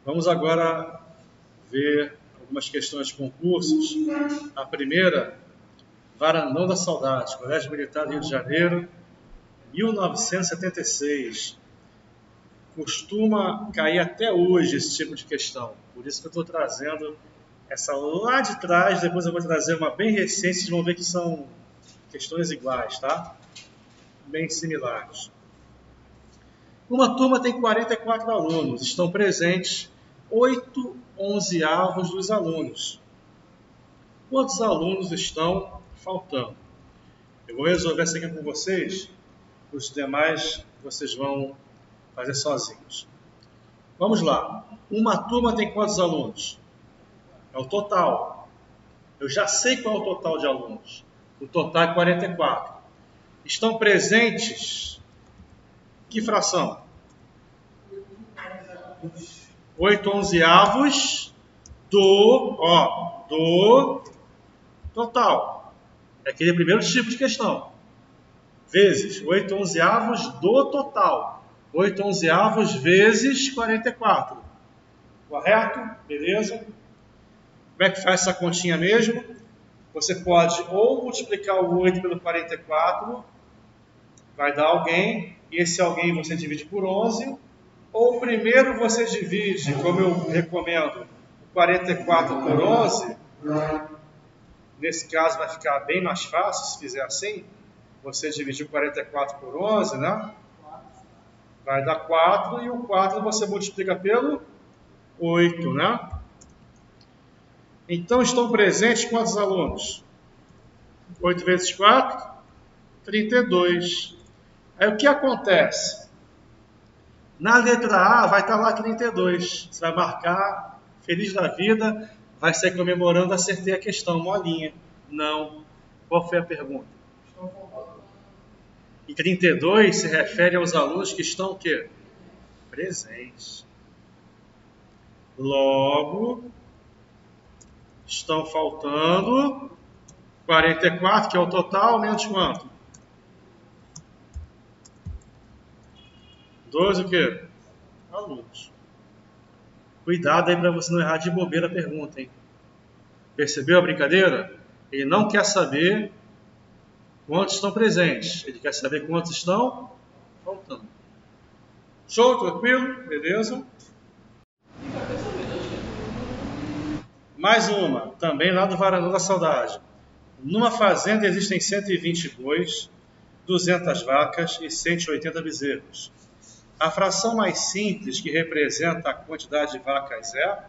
Vamos agora ver algumas questões de concursos. A primeira, Varandão da Saudade, Colégio Militar do Rio de Janeiro, 1976. Costuma cair até hoje esse tipo de questão. Por isso que eu estou trazendo essa lá de trás, depois eu vou trazer uma bem recente, vocês vão ver que são questões iguais, tá? Bem similares. Uma turma tem 44 alunos, estão presentes 8/11 dos alunos. Quantos alunos estão faltando? Eu vou resolver essa aqui com vocês, os demais vocês vão fazer sozinhos. Vamos lá. Uma turma tem quantos alunos? É o total. Eu já sei qual é o total de alunos. O total é 44. Estão presentes que fração? 8/11 do total. É aquele primeiro tipo de questão. Vezes 8/11 do total. 8/11 vezes 44. Correto? Beleza? Como é que faz essa continha mesmo? Você pode ou multiplicar o 8 pelo 44, vai dar alguém, e esse alguém você divide por 11, ou primeiro você divide, como eu recomendo, 44 por 11, nesse caso vai ficar bem mais fácil se fizer assim, você dividir 44 por 11, né? Vai dar 4, e o 4 você multiplica pelo 8, né? Então estão presentes quantos alunos? 8 vezes 4, 32. Aí o que acontece? Na letra A vai estar lá 32. Você vai marcar, feliz da vida, vai sair comemorando, acertei a questão, molinha. Não. Qual foi a pergunta? E 32 se refere aos alunos que estão o quê? Presentes. Logo, estão faltando 44, que é o total, menos quanto? 12 o quê? Alunos. Cuidado aí para você não errar de bobeira a pergunta, hein? Percebeu a brincadeira? Ele não quer saber quantos estão presentes. Ele quer saber quantos estão faltando. Show? Tranquilo? Beleza? Mais uma, também lá do Varandão da Saudade. Numa fazenda existem 120 bois, 200 vacas e 180 bezerros. A fração mais simples que representa a quantidade de vacas é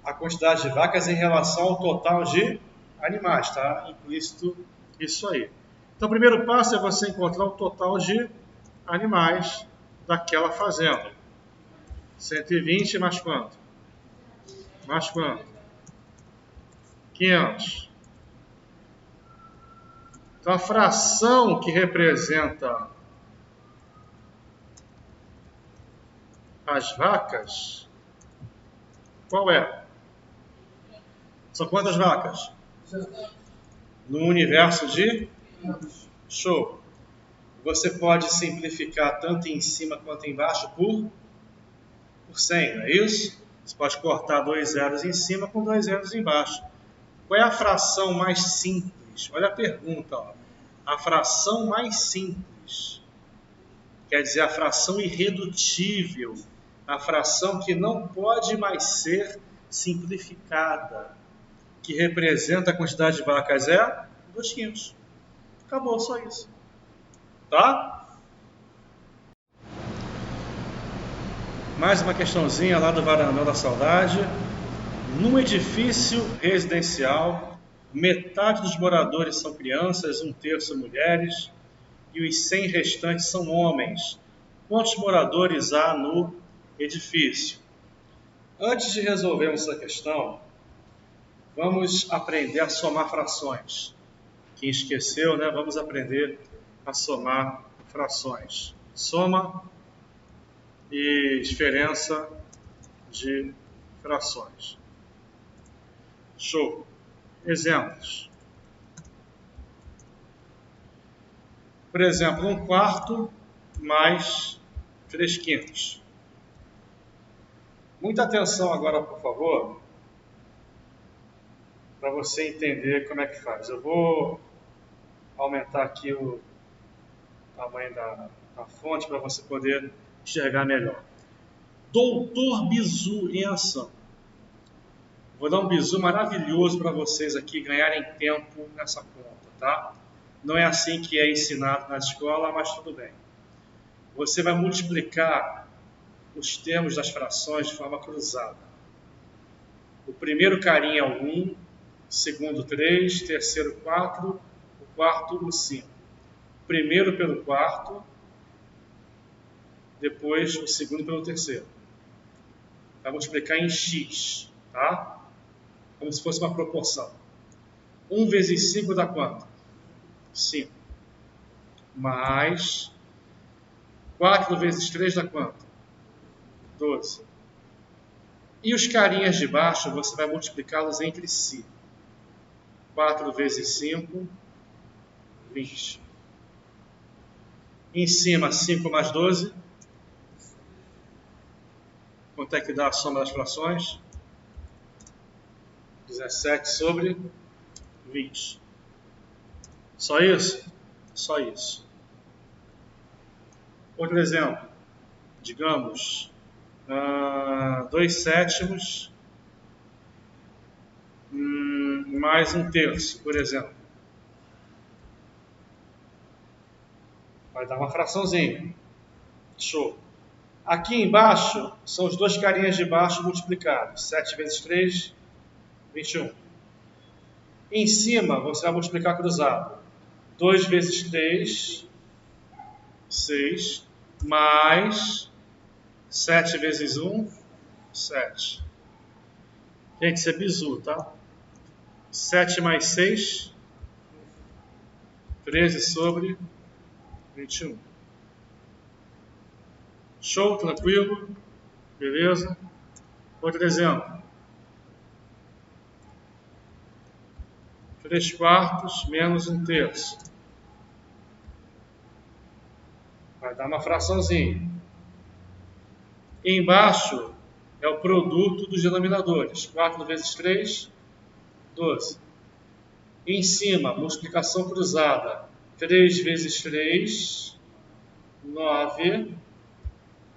a quantidade de vacas em relação ao total de animais, tá? Implícito isso aí. Então, o primeiro passo é você encontrar o total de animais daquela fazenda. 120 mais quanto? Mais quanto? 500. Então, a fração que representa as vacas, qual é? São quantas vacas? No universo de? Show. Você pode simplificar tanto em cima quanto embaixo por 100, não é isso? Você pode cortar 2 zeros em cima com 2 zeros embaixo. Qual é a fração mais simples? Olha a pergunta, ó. A fração mais simples quer dizer a fração irredutível, a fração que não pode mais ser simplificada, que representa a quantidade de vacas é 2 quilos. Acabou, só isso. Tá? Mais uma questãozinha lá do Varandão da Saudade. Num edifício residencial, metade dos moradores são crianças, 1/3 mulheres e os 100 restantes são homens. Quantos moradores há no edifício? Antes de resolvermos essa questão, vamos aprender a somar frações. Quem esqueceu, né? Vamos aprender a somar frações. Soma e diferença de frações. Show. Exemplos. Por exemplo, 1/4 mais 3/5. Muita atenção agora, por favor, para você entender como é que faz. Eu vou aumentar aqui o tamanho da fonte para você poder enxergar melhor. Doutor Bizu em ação. Vou dar um bizu maravilhoso para vocês aqui ganharem tempo nessa conta, tá? Não é assim que é ensinado na escola, mas tudo bem. Você vai multiplicar os termos das frações de forma cruzada. O primeiro carinha é o 1, o segundo 3, o terceiro 4, o quarto o 5. Primeiro pelo quarto, depois o segundo pelo terceiro. Vai multiplicar em x, tá? Como se fosse uma proporção. 1 vezes 5 dá quanto? 5. Mais 4 vezes 3 dá quanto? 12. E os carinhas de baixo, você vai multiplicá-los entre si. 4 vezes 5, 20. Em cima, 5 mais 12. Quanto é que dá a soma das frações? 17 sobre 20. Só isso? Só isso. Outro exemplo. Digamos, 2 sétimos mais 1/3, por exemplo. Vai dar uma fraçãozinha. Show. Aqui embaixo são os dois carinhas de baixo multiplicados. 7 vezes 3, 21. Em cima, você vai multiplicar cruzado. 2 vezes 3, 6. Mais 7 vezes 1, 7. Gente, isso é bizu, tá? 7 mais 6, 13 sobre 21. Show, tranquilo? Beleza? Outro exemplo. 3 quartos menos 1/3. Vai dar uma fraçãozinha. E embaixo é o produto dos denominadores. 4 vezes 3, 12. E em cima, multiplicação cruzada. 3 vezes 3, 9.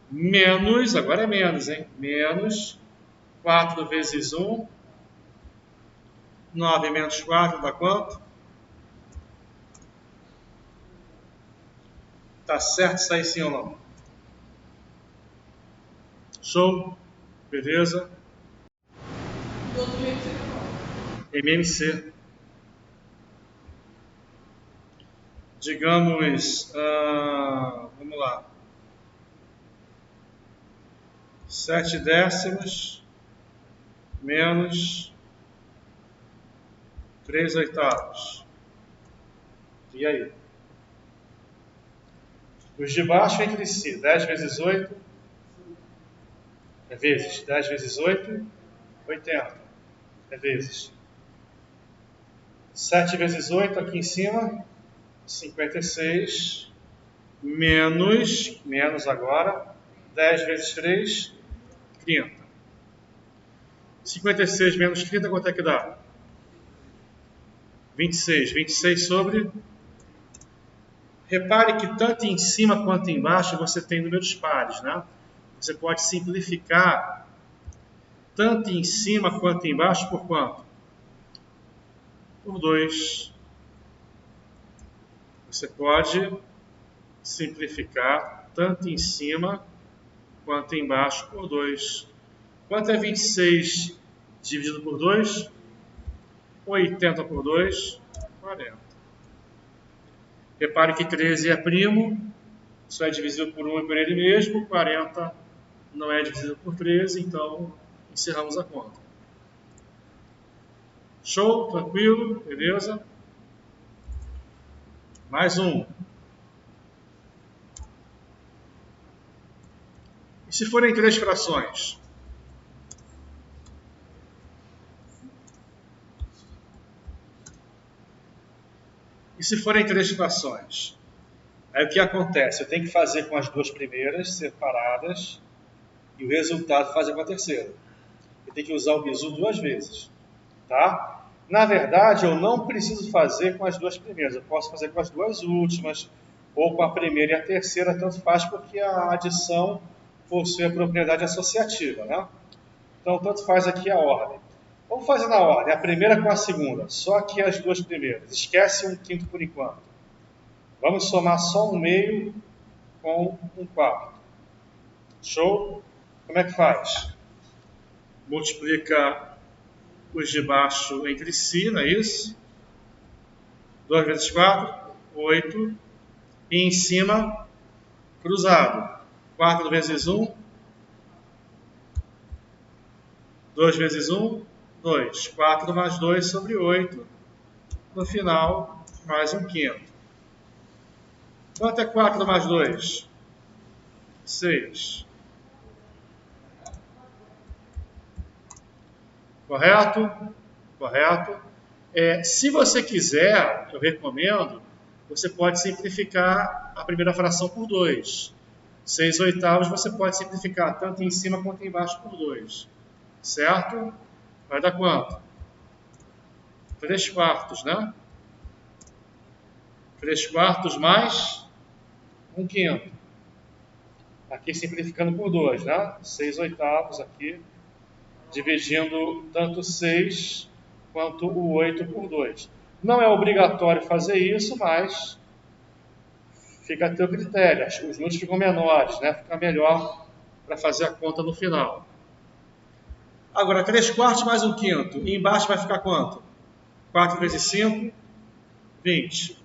Menos, agora é menos, hein? Menos 4 vezes 1. 9 menos 4 dá quanto? Tá certo isso aí sim ou não? Show? Beleza? MMC. Digamos, vamos lá. 7 décimos menos 3 oitavos. E aí? Os de baixo entre si. 10 vezes 8 é vezes. 10 vezes 8, 80 é vezes. 7 vezes 8 aqui em cima, 56. Menos agora. 10 vezes 3, 30. 56 menos 30, quanto é que dá? 26. 26 sobre... Repare que tanto em cima quanto embaixo você tem números pares, né? Você pode simplificar tanto em cima quanto embaixo por quanto? Por 2. Você pode simplificar tanto em cima quanto embaixo por 2. Quanto é 26 dividido por 2? 80 por 2, 40. Repare que 13 é primo, só é divisível por 1 e por ele mesmo. 40 não é divisível por 13, então encerramos a conta. Show? Tranquilo? Beleza? Mais um. E se forem 3 frações? E se forem 3 frações? Aí o que acontece? Eu tenho que fazer com as duas primeiras separadas e o resultado fazer com a terceira. Eu tenho que usar o bizu 2 vezes. Tá? Na verdade, eu não preciso fazer com as 2 primeiras. Eu posso fazer com as 2 últimas, ou com a primeira e a terceira, tanto faz, porque a adição possui a propriedade associativa. Né? Então, tanto faz aqui a ordem. Vamos fazer na ordem, a primeira com a segunda. Só aqui as 2 primeiras. Esquece 1/5 por enquanto. Vamos somar só 1/2 com 1/4. Show? Como é que faz? Multiplica os de baixo entre si, não é isso? 2 vezes 4, 8. E em cima, cruzado. 4 vezes 1, 2 vezes 1, 2. 4 mais 2 sobre 8. No final, mais 1/5. Quanto é 4 mais 2? 6. Correto? Correto. Se você quiser, eu recomendo, você pode simplificar a primeira fração por 2. 6/8 você pode simplificar tanto em cima quanto embaixo por 2. Certo? Vai dar quanto? 3/4, né? 3/4 mais 1/5. Aqui simplificando por 2, né? 6/8 aqui, dividindo tanto 6 quanto o 8 por 2. Não é obrigatório fazer isso, mas fica a teu critério. Os números ficam menores, né? Fica melhor para fazer a conta no final. Agora, 3/4 mais 1/5. E embaixo vai ficar quanto? 4 vezes 5, 20.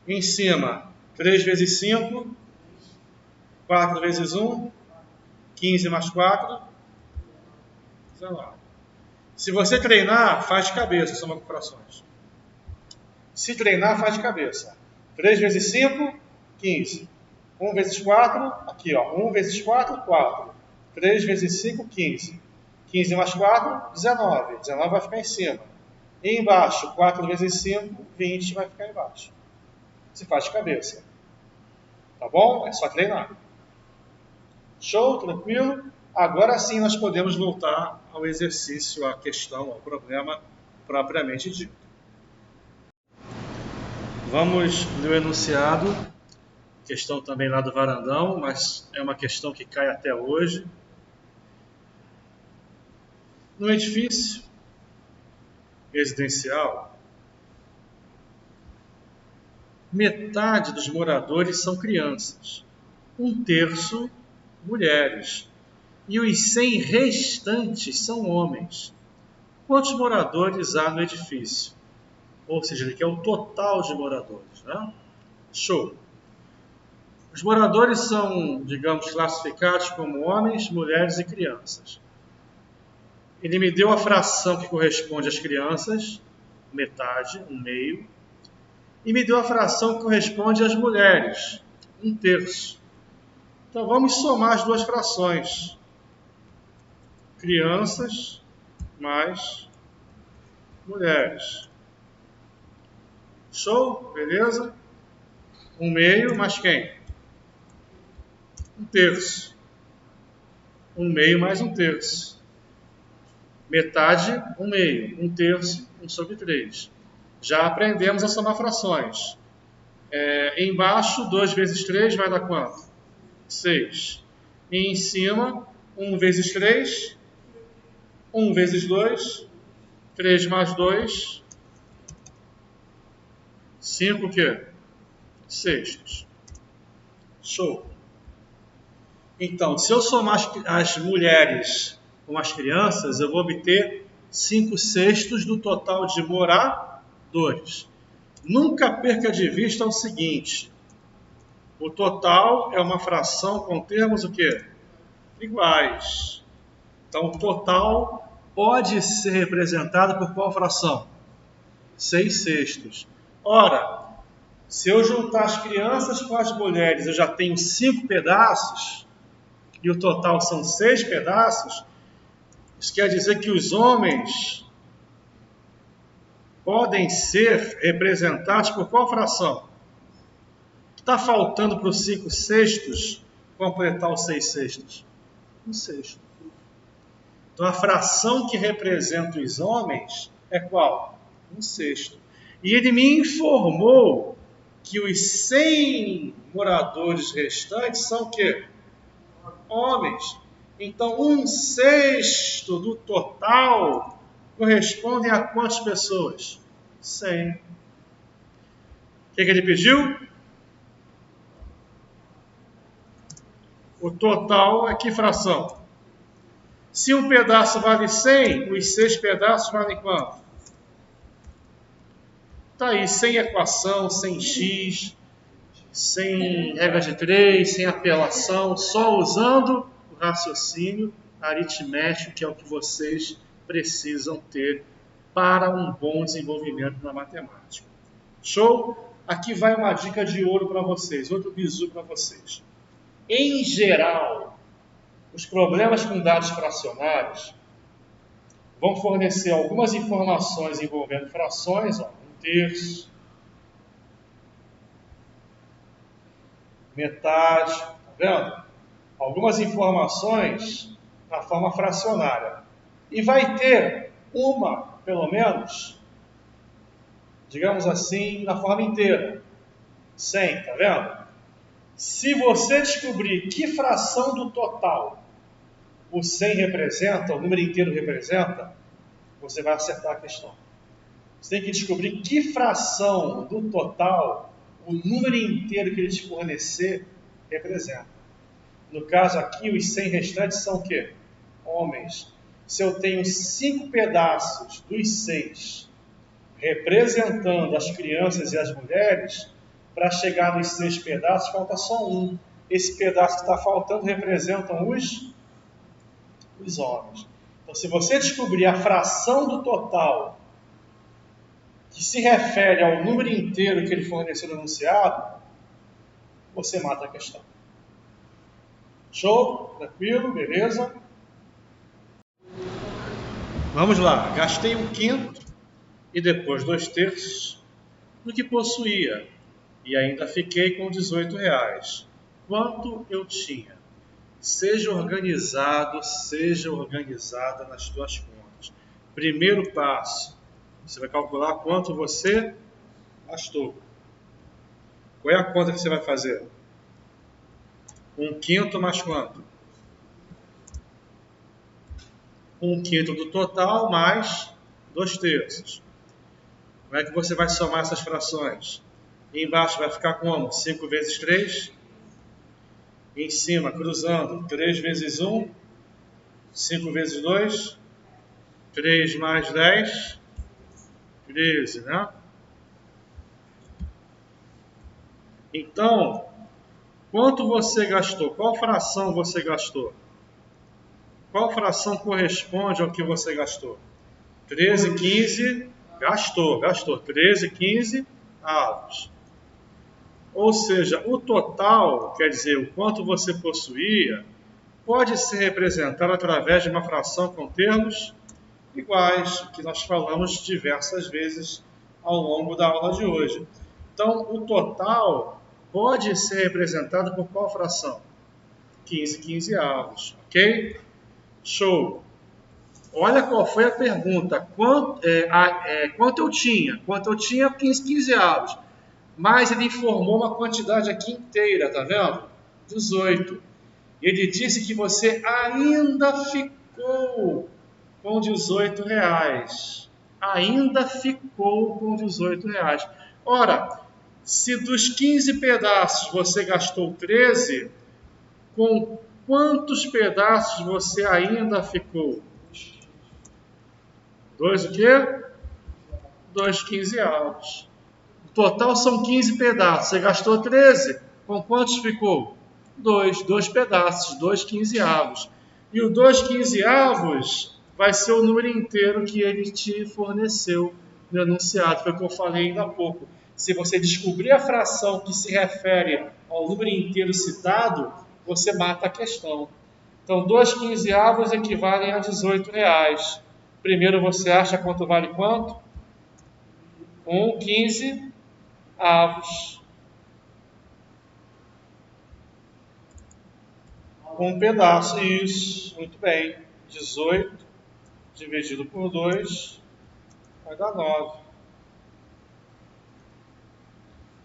Em cima, 3 vezes 5, 4 vezes 1, 15 mais 4, 19. Se você treinar, faz de cabeça, soma com frações. Se treinar, faz de cabeça. 3 vezes 5, 15. 1 vezes 4, aqui ó, 1 vezes 4, 4. 3 vezes 5, 15. 15 mais 4, 19. 19 vai ficar em cima. E embaixo, 4 vezes 5, 20 vai ficar embaixo. Se faz de cabeça. Tá bom? É só treinar. Show? Tranquilo? Agora sim nós podemos voltar ao exercício, à questão, ao problema propriamente dito. Vamos ler o enunciado. Questão também lá do varandão, mas é uma questão que cai até hoje. No edifício residencial, metade dos moradores são crianças, 1/3 mulheres, e os 100 restantes são homens. Quantos moradores há no edifício? Ou seja, ele quer o total de moradores, né? Show! Os moradores são, digamos, classificados como homens, mulheres e crianças. Ele me deu a fração que corresponde às crianças, metade, 1/2, e me deu a fração que corresponde às mulheres, 1/3. Então vamos somar as duas frações. Crianças mais mulheres. Show? Beleza? 1/2 mais quem? 1/3. 1/2 mais 1/3. Metade, 1/2. 1/3, 1 sobre 3. Já aprendemos a somar frações. Embaixo, 2 vezes 3 vai dar quanto? 6. E em cima, 1 vezes 3, 1 vezes 2, 3 mais 2, 5 o quê? Sextos. Show. Então, se eu somar as mulheres com as crianças, eu vou obter 5/6 do total de moradores. Nunca perca de vista o seguinte: o total é uma fração com termos o quê? Iguais. Então, o total pode ser representado por qual fração? 6/6. Ora, se eu juntar as crianças com as mulheres, eu já tenho 5 pedaços, e o total são 6 pedaços, isso quer dizer que os homens podem ser representados por qual fração? Está faltando para os 5/6 completar os 6/6? 1/6. Então, a fração que representa os homens é qual? 1/6. E ele me informou que os 100 moradores restantes são o quê? Homens. Então, 1/6 do total corresponde a quantas pessoas? 100. O que ele pediu? O total é que fração? Se um pedaço vale 100, os 6 pedaços valem quanto? Está aí, sem equação, sem x, sem regra de 3, sem apelação, só usando o raciocínio aritmético, que é o que vocês precisam ter para um bom desenvolvimento na matemática. Show? Aqui vai uma dica de ouro para vocês, outro bizu para vocês. Em geral, os problemas com dados fracionários vão fornecer algumas informações envolvendo frações, 1/3, metade, tá vendo? Algumas informações na forma fracionária. E vai ter uma, pelo menos, digamos assim, na forma inteira. 100, tá vendo? Se você descobrir que fração do total o 100 representa, o número inteiro representa, você vai acertar a questão. Você tem que descobrir que fração do total o número inteiro que ele te fornecer representa. No caso aqui, os 100 restantes são o quê? Homens. Se eu tenho 5 pedaços dos 6 representando as crianças e as mulheres, para chegar nos 6 pedaços, falta só um. Esse pedaço que está faltando representam os homens. Então, se você descobrir a fração do total que se refere ao número inteiro que ele forneceu no enunciado, você mata a questão. Show? Tranquilo? Beleza? Vamos lá. Gastei 1/5 e depois 2/3 do que possuía e ainda fiquei com R$18. Quanto eu tinha? Seja organizado, seja organizada nas tuas contas. Primeiro passo, você vai calcular quanto você gastou. Qual é a conta que você vai fazer? 1/5 mais quanto? 1/5 do total mais 2/3. Como é que você vai somar essas frações? E embaixo vai ficar como? 5 vezes 3. Em cima, cruzando, 3 vezes 1, 5 vezes 2, 3 mais 10, 13, né? Então, quanto você gastou? Qual fração você gastou? Qual fração corresponde ao que você gastou? 13, 15, gastou. 13, 15 avos. Ou seja, o total, quer dizer, o quanto você possuía, pode ser representado através de uma fração com termos iguais, que nós falamos diversas vezes ao longo da aula de hoje. Então, o total pode ser representado por qual fração? 15 quinzeavos, ok? Show! Olha qual foi a pergunta. Quanto eu tinha? Quanto eu tinha? 15 quinzeavos. Mas ele informou uma quantidade aqui inteira, tá vendo? 18. Ele disse que você ainda ficou com R$18. Ainda ficou com R$18. Ora, se dos 15 pedaços você gastou 13, com quantos pedaços você ainda ficou? 2 o quê? 2 quinzeavos. O total são 15 pedaços. Você gastou 13. Com quantos ficou? 2 pedaços, 2 quinzeavos. E o 2 quinzeavos vai ser o número inteiro que ele te forneceu no enunciado. Foi o que eu falei ainda há pouco. Se você descobrir a fração que se refere ao número inteiro citado, você mata a questão. Então, 2 quinzeavos equivalem a R$18. Primeiro você acha quanto vale quanto? 1/15 avos. Um pedaço, isso, muito bem. 18 dividido por 2 vai dar 9.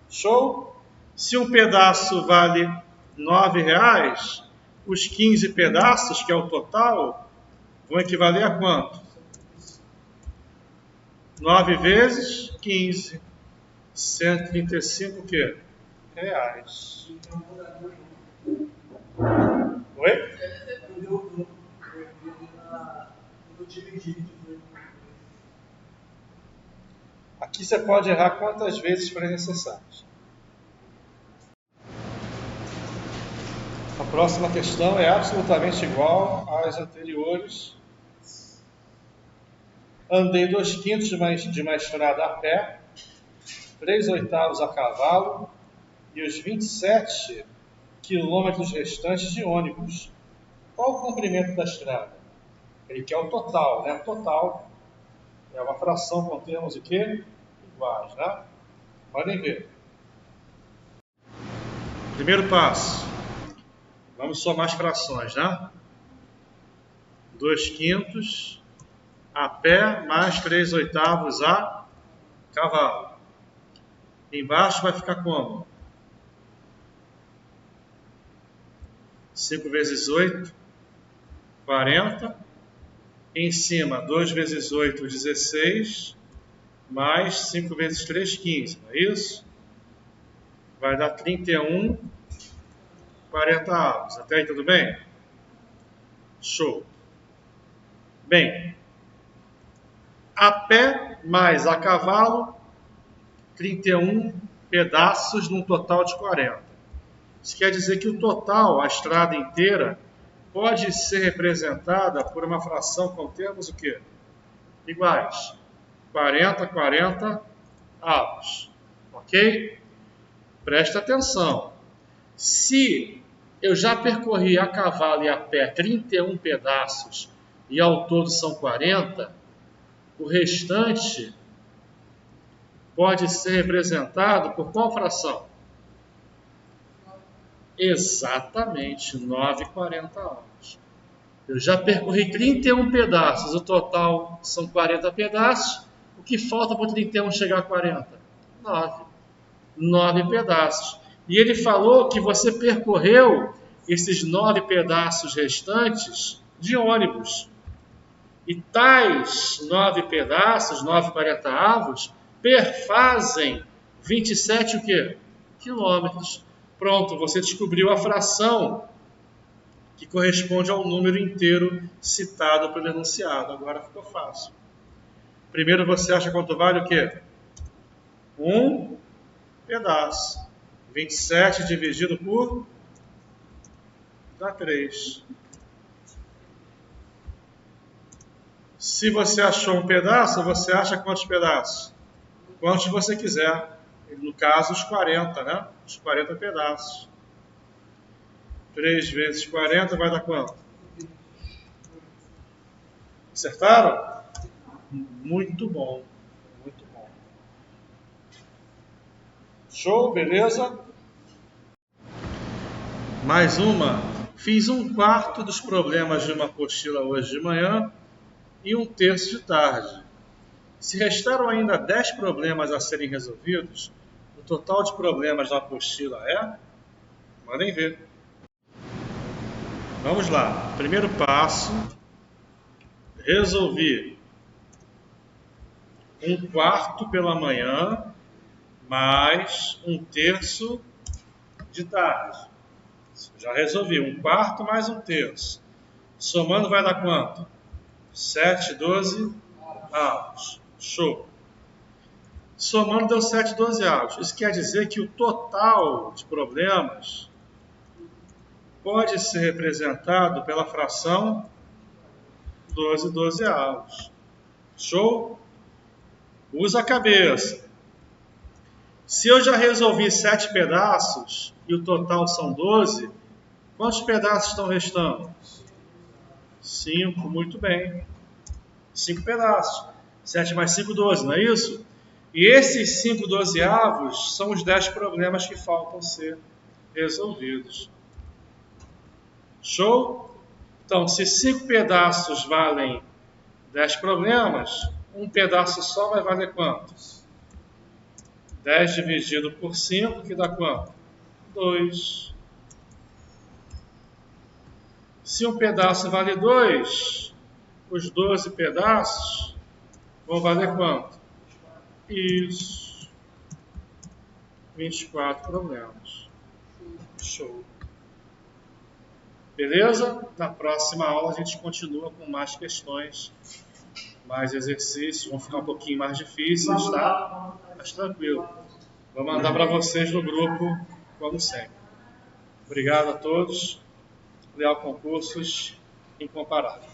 Show? Se um pedaço vale R$9, os 15 pedaços, que é o total, vão equivaler a quanto? 9 vezes 15. 135 o quê? Reais. Oi? Aqui você pode errar quantas vezes for necessário. A próxima questão é absolutamente igual às anteriores. Andei 2/5 de uma estrada a pé, 3/8 a cavalo e os 27 quilômetros restantes de ônibus. Qual o comprimento da estrada? Ele quer o total, né? O total é uma fração com termos o quê? Iguais, né? Podem ver. Primeiro passo. Vamos somar as frações, né? 2/5 a pé mais 3/8 a cavalo. Embaixo vai ficar como? 5 vezes 8, 40. Em cima, 2 vezes 8, 16. Mais 5 vezes 3, 15. Não é isso? Vai dar 31, 40 avos. Até aí tudo bem? Show. Bem, a pé mais a cavalo, 31 pedaços num total de 40. Isso quer dizer que o total, a estrada inteira, pode ser representada por uma fração com termos o quê? Iguais. 40, 40 avos. Ok? Presta atenção. Se eu já percorri a cavalo e a pé 31 pedaços e ao todo são 40, o restante pode ser representado por qual fração? Exatamente, 9/40 avos. Eu já percorri 31 pedaços, o total são 40 pedaços. O que falta para o 31 chegar a 40? 9. 9 pedaços. E ele falou que você percorreu esses 9 pedaços restantes de ônibus. E tais 9 pedaços, 9/40 avos, perfazem 27 o quê? Quilômetros. Pronto, você descobriu a fração que corresponde ao número inteiro citado pelo enunciado. Agora ficou fácil. Primeiro você acha quanto vale o quê? Um pedaço. 27 dividido por... dá 3. Se você achou um pedaço, você acha quantos pedaços? Quantos você quiser. No caso, os 40, né? Os 40 pedaços. 3 vezes 40 vai dar quanto? Acertaram? Muito bom. Muito bom. Show, beleza? Mais uma. Fiz 1/4 dos problemas de uma apostila hoje de manhã e 1/3 de tarde. Se restaram ainda 10 problemas a serem resolvidos, o total de problemas da apostila é? Podem ver. Vamos lá. Primeiro passo. Resolvi 1/4 pela manhã mais 1/3 de tarde. Já resolvi. 1/4 mais 1/3. Somando vai dar quanto? 7, 12 avos. Show. Somando deu 7, 12 avos. Isso quer dizer que o total de problemas pode ser representado pela fração 12, 12 avos. Show? Usa a cabeça. Se eu já resolvi 7 pedaços e o total são 12, quantos pedaços estão restando? 5, muito bem. 5 pedaços. 7 mais 5, 12, não é isso? E esses 5 dozeavos são os 10 problemas que faltam ser resolvidos. Show? Então, se 5 pedaços valem 10 problemas, um pedaço só vai valer quanto? 10 dividido por 5, que dá quanto? 2. Se um pedaço vale 2, os 12 pedaços vão valer quanto? Isso. 24 problemas. Show. Beleza? Na próxima aula a gente continua com mais questões, mais exercícios, vão ficar um pouquinho mais difíceis, tá? Mas tranquilo. Vou mandar para vocês no grupo, como sempre. Obrigado a todos. Leal Concursos Incomparável.